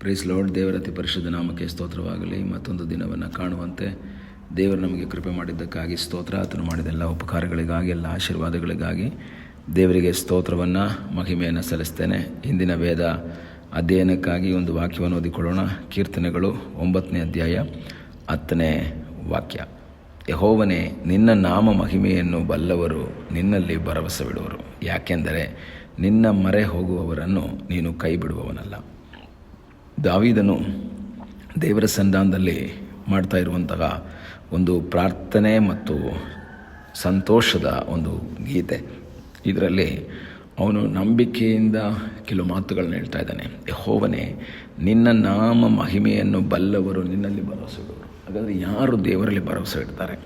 Price lord. ದೇವರ ಅತಿ ಪರಿಶುದ್ಧ ನಾಮಕ್ಕೆ ಸ್ತೋತ್ರವಾಗಲಿ. ಮತ್ತೊಂದು ದಿನವನ್ನು ಕಾಣುವಂತೆ ದೇವರು ನಮಗೆ ಕೃಪೆ ಮಾಡಿದ್ದಕ್ಕಾಗಿ ಸ್ತೋತ್ರ. ಆತನು ಮಾಡಿದ ಎಲ್ಲ ಉಪಕಾರಗಳಿಗಾಗಿ, ಎಲ್ಲ ಆಶೀರ್ವಾದಗಳಿಗಾಗಿ ದೇವರಿಗೆ ಸ್ತೋತ್ರವನ್ನು, ಮಹಿಮೆಯನ್ನು ಸಲ್ಲಿಸ್ತೇನೆ. ಇಂದಿನ ವೇದ ಅಧ್ಯಯನಕ್ಕಾಗಿ ಒಂದು ವಾಕ್ಯವನ್ನು ಓದಿಕೊಳ್ಳೋಣ. ಕೀರ್ತನೆಗಳು 9ನೇ ಅಧ್ಯಾಯ 10ನೇ ವಾಕ್ಯ. ಯೆಹೋವನೇ, ನಿನ್ನ ನಾಮ ಮಹಿಮೆಯನ್ನು ಬಲ್ಲವರು ನಿನ್ನಲ್ಲಿ ಭರವಸವಿಡುವರು. ಯಾಕೆಂದರೆ ನಿನ್ನ ಮೊರೆ ಹೋಗುವವರನ್ನು ನೀನು ಕೈ ಬಿಡುವವನಲ್ಲ. ದಾವೀದನು ದೇವರ ಸನ್ನಿಧಾನದಲ್ಲಿ ಮಾಡ್ತಾ ಇರುವಂತಹ ಒಂದು ಪ್ರಾರ್ಥನೆ ಮತ್ತು ಸಂತೋಷದ ಒಂದು ಗೀತೆ. ಇದರಲ್ಲಿ ಅವನು ನಂಬಿಕೆಯಿಂದ ಕೆಲವು ಮಾತುಗಳನ್ನ ಹೇಳ್ತಾ ಇದ್ದಾನೆ. ಯೆಹೋವನೇ, ನಿನ್ನ ನಾಮ ಮಹಿಮೆಯನ್ನು ಬಲ್ಲವರು ನಿನ್ನಲ್ಲಿ ಭರವಸೆ ಇಡುವರು. ಹಾಗಾದರೆ ಯಾರು ದೇವರಲ್ಲಿ ಭರವಸೆ ಇಡ್ತಾರೆ?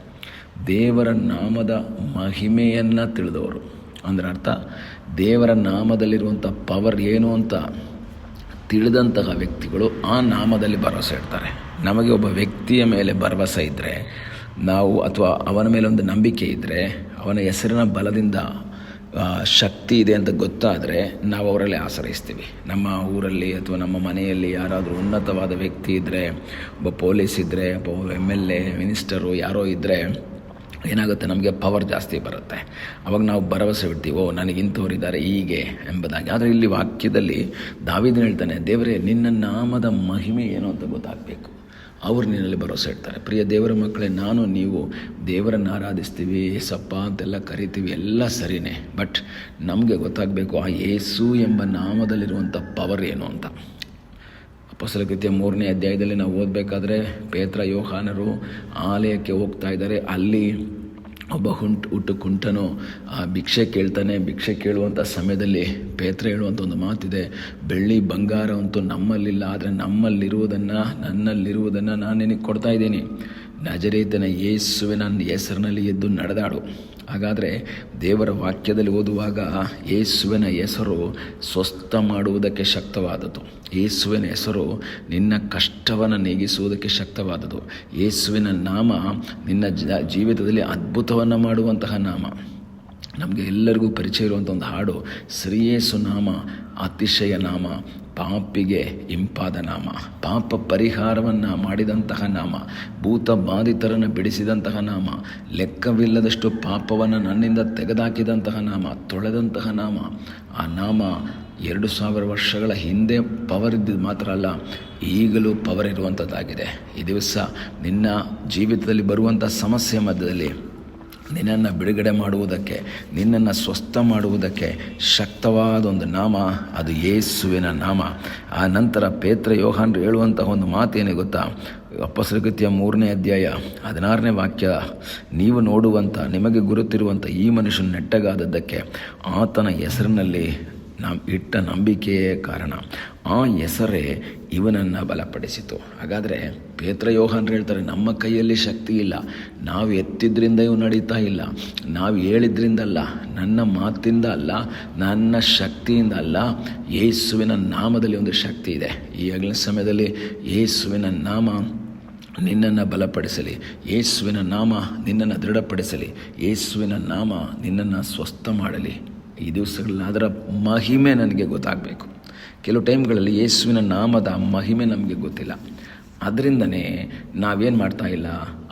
ದೇವರ ನಾಮದ ಮಹಿಮೆಯನ್ನು ತಿಳಿದವರು. ಅಂದರೆ ಅರ್ಥ, ದೇವರ ನಾಮದಲ್ಲಿರುವಂಥ ಪವರ್ ಏನು ಅಂತ ತಿಳಿದಂತಹ ವ್ಯಕ್ತಿಗಳು ಆ ನಾಮದಲ್ಲಿ ಭರವಸೆ ಇಡ್ತಾರೆ. ನಮಗೆ ಒಬ್ಬ ವ್ಯಕ್ತಿಯ ಮೇಲೆ ಭರವಸೆ ಇದ್ದರೆ ನಾವು, ಅಥವಾ ಅವನ ಮೇಲೆ ಒಂದು ನಂಬಿಕೆ ಇದ್ದರೆ, ಅವನ ಹೆಸರಿನ ಬಲದಿಂದ ಶಕ್ತಿ ಇದೆ ಅಂತ ಗೊತ್ತಾದರೆ ನಾವು ಅವರಲ್ಲಿ ಆಶ್ರಯಿಸ್ತೀವಿ. ನಮ್ಮ ಊರಲ್ಲಿ ಅಥವಾ ನಮ್ಮ ಮನೆಯಲ್ಲಿ ಯಾರಾದರೂ ಉನ್ನತವಾದ ವ್ಯಕ್ತಿ ಇದ್ದರೆ, ಒಬ್ಬ ಪೊಲೀಸ್ ಇದ್ದರೆ, ಒಬ್ಬ MLA, ಮಿನಿಸ್ಟರು ಯಾರೋ ಇದ್ದರೆ ಏನಾಗುತ್ತೆ, ನಮಗೆ ಪವರ್ ಜಾಸ್ತಿ ಬರುತ್ತೆ. ಅವಾಗ ನಾವು ಭರವಸೆ ಬಿಡ್ತೀವಿ, ನನಗಿಂಥವರಿದ್ದಾರೆ ಹೀಗೆ ಎಂಬುದಾಗಿ. ಆದರೆ ಇಲ್ಲಿ ವಾಕ್ಯದಲ್ಲಿ ದಾವೀದನು ಹೇಳ್ತಾನೆ, ದೇವರೇ, ನಿನ್ನ ನಾಮದ ಮಹಿಮೆ ಏನು ಅಂತ ಗೊತ್ತಾಗಬೇಕು. ಅವರು ನಿನ್ನಲ್ಲಿ ಭರವಸೆ ಇಡ್ತಾರೆ. ಪ್ರಿಯ ದೇವರ ಮಕ್ಕಳೇ, ನಾನು ನೀವು ದೇವರನ್ನು ಆರಾಧಿಸ್ತೀವಿ, ಯೇಸಪ್ಪ ಅಂತೆಲ್ಲ ಕರಿತೀವಿ, ಎಲ್ಲ ಸರಿಯೇ. ಬಟ್ ನಮಗೆ ಗೊತ್ತಾಗಬೇಕು ಆ ಯೇಸು ಎಂಬ ನಾಮದಲ್ಲಿರುವಂಥ ಪವರ್ ಏನು ಅಂತ. ಅಪೊಸ್ತಲರ ಕೃತ್ಯ 3ನೇ ಅಧ್ಯಾಯದಲ್ಲಿ ನಾವು ಓದಬೇಕಾದ್ರೆ, ಪೇತ್ರ ಯೋಹಾನರು ಆಲಯಕ್ಕೆ ಹೋಗ್ತಾ ಇದ್ದಾರೆ. ಅಲ್ಲಿ ಒಬ್ಬ ಕುಂಟನು ಭಿಕ್ಷೆ ಕೇಳ್ತಾನೆ. ಭಿಕ್ಷೆ ಕೇಳುವಂಥ ಸಮಯದಲ್ಲಿ ಪೇತ್ರ ಹೇಳುವಂಥ ಒಂದು ಮಾತಿದೆ, ಬೆಳ್ಳಿ ಬಂಗಾರ ಅಂತೂ ನಮ್ಮಲ್ಲಿಲ್ಲ, ಆದರೆ ನನ್ನಲ್ಲಿರುವುದನ್ನು ನಾನು ನಿನಗೆ ಕೊಡ್ತಾ ಇದ್ದೀನಿ. ನಜರೇತನ ಯೇಸುವಿನ ಹೆಸರಿನಲ್ಲಿ ಎದ್ದು ನಡೆದಾಡು. ಹಾಗಾದರೆ ದೇವರ ವಾಕ್ಯದಲ್ಲಿ ಓದುವಾಗ ಯೇಸುವಿನ ಹೆಸರು ಸ್ವಸ್ಥ ಮಾಡುವುದಕ್ಕೆ ಶಕ್ತವಾದದ್ದು. ಯೇಸುವಿನ ಹೆಸರು ನಿನ್ನ ಕಷ್ಟವನ್ನು ನೀಗಿಸುವುದಕ್ಕೆ ಶಕ್ತವಾದದ್ದು. ಯೇಸುವಿನ ನಾಮ ನಿನ್ನ ಜೀವಿತದಲ್ಲಿ ಅದ್ಭುತವನ್ನು ಮಾಡುವಂತಹ ನಾಮ. ನಮಗೆ ಎಲ್ಲರಿಗೂ ಪರಿಚಯ ಇರುವಂಥ ಒಂದು ಹಾಡು, ಶ್ರೀಯೇಸು ನಾಮ ಅತಿಶಯ ನಾಮ, ಪಾಪಿಗೆ ಇಂಪಾದ ನಾಮ, ಪಾಪ ಪರಿಹಾರವನ್ನು ಮಾಡಿದಂತಹ ನಾಮ, ಭೂತ ಬಾಧಿತರನ್ನು ಬಿಡಿಸಿದಂತಹ ನಾಮ, ಲೆಕ್ಕವಿಲ್ಲದಷ್ಟು ಪಾಪವನ್ನು ನನ್ನಿಂದ ತೆಗೆದುಹಾಕಿದಂತಹ ನಾಮ, ತೊಳೆದಂತಹ ನಾಮ. ಆ ನಾಮ 2000 ವರ್ಷಗಳ ಹಿಂದೆ ಪವರ್ ಇದ್ದಿದ್ದು ಮಾತ್ರ ಅಲ್ಲ, ಈಗಲೂ ಪವರ್ ಇರುವಂಥದ್ದಾಗಿದೆ. ಈ ದಿವಸ ನಿನ್ನ ಜೀವಿತದಲ್ಲಿ ಬರುವಂಥ ಸಮಸ್ಯೆ ಮಧ್ಯದಲ್ಲಿ ನಿನ್ನನ್ನು ಬಿಡುಗಡೆ ಮಾಡುವುದಕ್ಕೆ, ನಿನ್ನನ್ನು ಸ್ವಸ್ಥ ಮಾಡುವುದಕ್ಕೆ ಶಕ್ತವಾದ ಒಂದು ನಾಮ, ಅದು ಯೇಸುವಿನ ನಾಮ. ಆ ನಂತರ ಪೇತ್ರ ಯೋಹಾನರು ಹೇಳುವಂತಹ ಒಂದು ಮಾತೇನೇ ಗೊತ್ತಾ? ಅಪೊಸ್ತಲರ ಕೃತ್ಯ 3ನೇ ಅಧ್ಯಾಯ 16ನೇ ವಾಕ್ಯ, ನೀವು ನೋಡುವಂಥ, ನಿಮಗೆ ಗುರುತಿರುವಂಥ ಈ ಮನುಷ್ಯನ ನೆಟ್ಟಗಾದದ್ದಕ್ಕೆ ಆತನ ಹೆಸರಿನಲ್ಲಿ ನಾವು ಇಟ್ಟ ನಂಬಿಕೆಯೇ ಕಾರಣ. ಆ ಹೆಸರೇ ಇವನನ್ನು ಬಲಪಡಿಸಿತು. ಹಾಗಾದರೆ ಪೇತ್ರ ಯೋಹಾನರು ಹೇಳ್ತಾರೆ, ನಮ್ಮ ಕೈಯಲ್ಲಿ ಶಕ್ತಿ ಇಲ್ಲ, ನಾವು ಎತ್ತಿದ್ರಿಂದ ಇವು ನಡೀತಾ ಇಲ್ಲ, ನಾವು ಹೇಳಿದ್ರಿಂದಲ್ಲ, ನನ್ನ ಮಾತಿಂದ ಅಲ್ಲ, ನನ್ನ ಶಕ್ತಿಯಿಂದ ಅಲ್ಲ, ಯೇಸುವಿನ ನಾಮದಲ್ಲಿ ಒಂದು ಶಕ್ತಿ ಇದೆ. ಈ ಹಗಲಿನ ಸಮಯದಲ್ಲಿ ಯೇಸುವಿನ ನಾಮ ನಿನ್ನನ್ನು ಬಲಪಡಿಸಲಿ, ಯೇಸುವಿನ ನಾಮ ನಿನ್ನನ್ನು ದೃಢಪಡಿಸಲಿ, ಯೇಸುವಿನ ನಾಮ ನಿನ್ನನ್ನು ಸ್ವಸ್ಥ ಮಾಡಲಿ. ಈ ದಿವಸಗಳಲ್ಲಿ ಅದರ ಮಹಿಮೆ ನನಗೆ ಗೊತ್ತಾಗಬೇಕು. ಕೆಲವು ಟೈಮ್ಗಳಲ್ಲಿ ಯೇಸುವಿನ ನಾಮದ ಮಹಿಮೆ ನಮಗೆ ಗೊತ್ತಿಲ್ಲ. ಅದರಿಂದನೇ ನಾವೇನು ಮಾಡ್ತಾ ಇಲ್ಲ,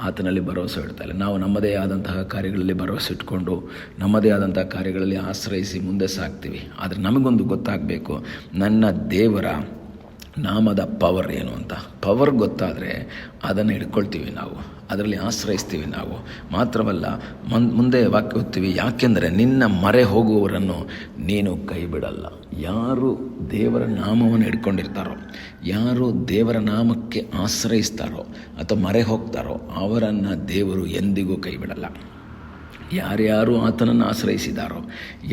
ಆತನಲ್ಲಿ ಭರವಸೆ ಇಡ್ತಾ ಇಲ್ಲ. ನಾವು ನಮ್ಮದೇ ಆದಂತಹ ಕಾರ್ಯಗಳಲ್ಲಿ ಭರವಸೆ ಇಟ್ಕೊಂಡು, ನಮ್ಮದೇ ಆದಂತಹ ಕಾರ್ಯಗಳಲ್ಲಿ ಆಶ್ರಯಿಸಿ ಮುಂದೆ ಸಾಗ್ತೀವಿ. ಆದರೆ ನಮಗೊಂದು ಗೊತ್ತಾಗಬೇಕು, ನನ್ನ ದೇವರ ನಾಮದ ಪವರ್ ಏನು ಅಂತ. ಪವರ್ ಗೊತ್ತಾದರೆ ಅದನ್ನು ಹಿಡ್ಕೊಳ್ತೀವಿ, ನಾವು ಅದರಲ್ಲಿ ಆಶ್ರಯಿಸ್ತೀವಿ. ನಾವು ಮಾತ್ರವಲ್ಲ, ಮುಂದೆ ವಾಕ್ಯ ಓದ್ತೀವಿ, ಯಾಕೆಂದರೆ ನಿನ್ನ ಮೊರೆ ಹೋಗುವವರನ್ನು ನೀನು ಕೈ ಬಿಡಲ್ಲ. ಯಾರು ದೇವರ ನಾಮವನ್ನು ಹಿಡ್ಕೊಂಡಿರ್ತಾರೋ, ಯಾರು ದೇವರ ನಾಮಕ್ಕೆ ಆಶ್ರಯಿಸ್ತಾರೋ ಅಥವಾ ಮೊರೆ ಹೋಗ್ತಾರೋ, ಅವರನ್ನು ದೇವರು ಎಂದಿಗೂ ಕೈ ಬಿಡಲ್ಲ. ಯಾರ್ಯಾರು ಆತನನ್ನು ಆಶ್ರಯಿಸಿದಾರೋ,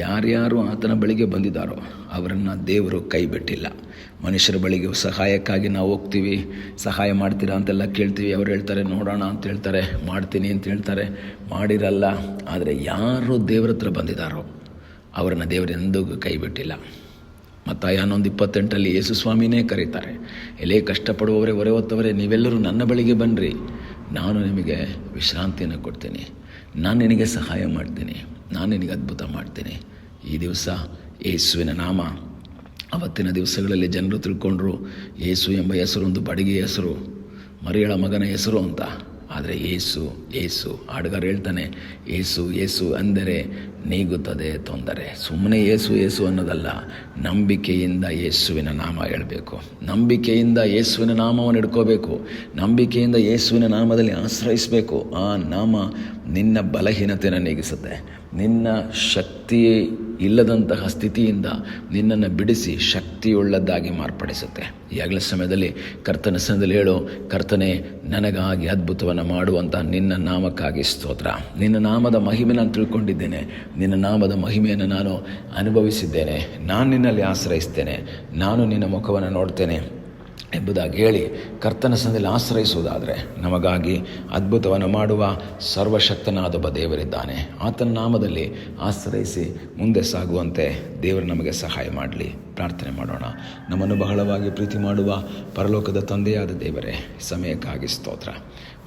ಯಾರ್ಯಾರು ಆತನ ಬಳಿಗೆ ಬಂದಿದ್ದಾರೋ, ಅವರನ್ನು ದೇವರು ಕೈ ಬಿಟ್ಟಿಲ್ಲ. ಮನುಷ್ಯರ ಬಳಿಗೆ ಸಹಾಯಕ್ಕಾಗಿ ನಾವು ಹೋಗ್ತೀವಿ, ಸಹಾಯ ಮಾಡ್ತೀರಾ ಅಂತೆಲ್ಲ ಕೇಳ್ತೀವಿ. ಅವ್ರು ಹೇಳ್ತಾರೆ ನೋಡೋಣ ಅಂತ ಹೇಳ್ತಾರೆ, ಮಾಡ್ತೀನಿ ಅಂತ ಹೇಳ್ತಾರೆ, ಮಾಡಿರಲ್ಲ. ಆದರೆ ಯಾರು ದೇವರ ಹತ್ರ ಬಂದಿದ್ದಾರೋ ಅವರನ್ನು ದೇವರು ಎಂದಿಗೂ ಕೈ ಬಿಟ್ಟಿಲ್ಲ. ಮತ್ತಾಯ 11:28 ಯೇಸು ಸ್ವಾಮಿನೇ ಕರೀತಾರೆ, ಎಲೆ ಕಷ್ಟಪಡುವವರೇ, ಹೊರೆ ಹೊತ್ತವರೇ, ನೀವೆಲ್ಲರೂ ನನ್ನ ಬಳಿಗೆ ಬನ್ನಿರಿ, ನಾನು ನಿಮಗೆ ವಿಶ್ರಾಂತಿಯನ್ನು ಕೊಡ್ತೀನಿ, ನಾನು ನಿನಗೆ ಸಹಾಯ ಮಾಡ್ತೀನಿ, ನಾನು ನಿನಗೆ ಅದ್ಭುತ ಮಾಡ್ತೀನಿ. ಈ ದಿವಸ ಯೇಸುವಿನ ನಾಮ ಅವತ್ತಿನ ದಿವಸಗಳಲ್ಲಿ ಜನರು ತಿಳ್ಕೊಂಡ್ರು ಯೇಸು ಎಂಬ ಹೆಸರು ಒಂದು ಬಡಗಿ ಹೆಸರು, ಮರಿಯಳ ಮಗನ ಹೆಸರು ಅಂತ. ಆದರೆ ಏಸು ಹಾಡುಗಾರ ಹೇಳ್ತಾನೆ, ಏಸು ಅಂದರೆ ನೀಗುತ್ತದೆ ತೊಂದರೆ. ಸುಮ್ಮನೆ ಏಸು ಅನ್ನೋದಲ್ಲ, ನಂಬಿಕೆಯಿಂದ ಯೇಸುವಿನ ನಾಮ ಹೇಳಬೇಕು, ನಂಬಿಕೆಯಿಂದ ಯೇಸುವಿನ ನಾಮವನ್ನು ಹಿಡ್ಕೋಬೇಕು, ನಂಬಿಕೆಯಿಂದ ಯೇಸುವಿನ ನಾಮದಲ್ಲಿ ಆಶ್ರಯಿಸಬೇಕು. ಆ ನಾಮ ನಿನ್ನ ಬಲಹೀನತೆಯನ್ನು ನೀಗಿಸುತ್ತೆ, ನಿನ್ನ ಶಕ್ತಿ ಇಲ್ಲದಂತಹ ಸ್ಥಿತಿಯಿಂದ ನಿನ್ನನ್ನು ಬಿಡಿಸಿ ಶಕ್ತಿಯುಳ್ಳದ್ದಾಗಿ ಮಾರ್ಪಡಿಸುತ್ತೆ. ಈಗಲ ಸಮಯದಲ್ಲಿ ಕರ್ತನ ಸನ್ನಿಧಿಯಲ್ಲಿ ಹೇಳು, ಕರ್ತನೇ ನನಗಾಗಿ ಅದ್ಭುತವನ್ನು ಮಾಡುವಂಥ ನಿನ್ನ ನಾಮಕ್ಕಾಗಿ ಸ್ತೋತ್ರ. ನಿನ್ನ ನಾಮದ ಮಹಿಮೆ ನಾನು ತಿಳ್ಕೊಂಡಿದ್ದೇನೆ, ನಿನ್ನ ನಾಮದ ಮಹಿಮೆಯನ್ನು ನಾನು ಅನುಭವಿಸಿದ್ದೇನೆ, ನಾನು ನಿನ್ನಲ್ಲಿ ಆಶ್ರಯಿಸ್ತೇನೆ, ನಾನು ನಿನ್ನ ಮುಖವನ್ನು ನೋಡ್ತೇನೆ ಎಂಬುದಾಗಿ ಹೇಳಿ ಕರ್ತನ ಸನ್ನಿಧಿಯಲ್ಲಿ ಆಶ್ರಯಿಸುವುದಾದರೆ ನಮಗಾಗಿ ಅದ್ಭುತವನ್ನು ಮಾಡುವ ಸರ್ವಶಕ್ತನಾದೊಬ್ಬ ದೇವರಿದ್ದಾನೆ. ಆತನ ನಾಮದಲ್ಲಿ ಆಶ್ರಯಿಸಿ ಮುಂದೆ ಸಾಗುವಂತೆ ದೇವರು ನಮಗೆ ಸಹಾಯ ಮಾಡಲಿ. ಪ್ರಾರ್ಥನೆ ಮಾಡೋಣ. ನಮ್ಮನ್ನು ಬಹಳವಾಗಿ ಪ್ರೀತಿ ಮಾಡುವ ಪರಲೋಕದ ತಂದೆಯಾದ ದೇವರೇ, ಸಮಯಕ್ಕಾಗಿ ಸ್ತೋತ್ರ.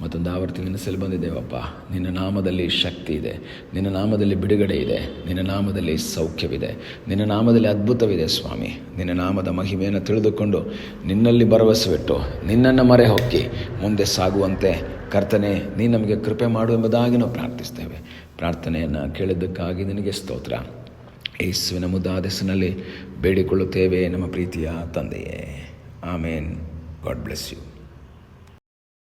ಮತ್ತೊಂದು ಆವರ್ತಿ ನೆನೆಸಲು ಬಂದಿದ್ದೇವಪ್ಪ. ನಿನ್ನ ನಾಮದಲ್ಲಿ ಶಕ್ತಿ ಇದೆ, ನಿನ್ನ ನಾಮದಲ್ಲಿ ಬಿಡುಗಡೆ ಇದೆ, ನಿನ್ನ ನಾಮದಲ್ಲಿ ಸೌಖ್ಯವಿದೆ, ನಿನ್ನ ನಾಮದಲ್ಲಿ ಅದ್ಭುತವಿದೆ ಸ್ವಾಮಿ. ನಿನ್ನ ನಾಮದ ಮಹಿಮೆಯನ್ನು ತಿಳಿದುಕೊಂಡು ನಿನ್ನಲ್ಲಿ ಭರವಸೆವಿಟ್ಟು ನಿನ್ನನ್ನು ಮರೆ ಹೊಕ್ಕಿ ಮುಂದೆ ಸಾಗುವಂತೆ ಕರ್ತನೆ ನೀನು ನಮಗೆ ಕೃಪೆ ಮಾಡು ಎಂಬುದಾಗಿ ನಾವು ಪ್ರಾರ್ಥಿಸ್ತೇವೆ. ಪ್ರಾರ್ಥನೆಯನ್ನು ಕೇಳಿದ್ದಕ್ಕಾಗಿ ನಿನಗೆ ಸ್ತೋತ್ರ. ಯೇಸುವಿನ ಮುದ್ದಾದ ಹೆಸರಿನಲ್ಲಿ ಬೇಡಿಕೊಳ್ಳುತ್ತೇವೆ ನಮ್ಮ ಪ್ರೀತಿಯ ತಂದೆಯೇ. ಆಮೇನ್. God bless you.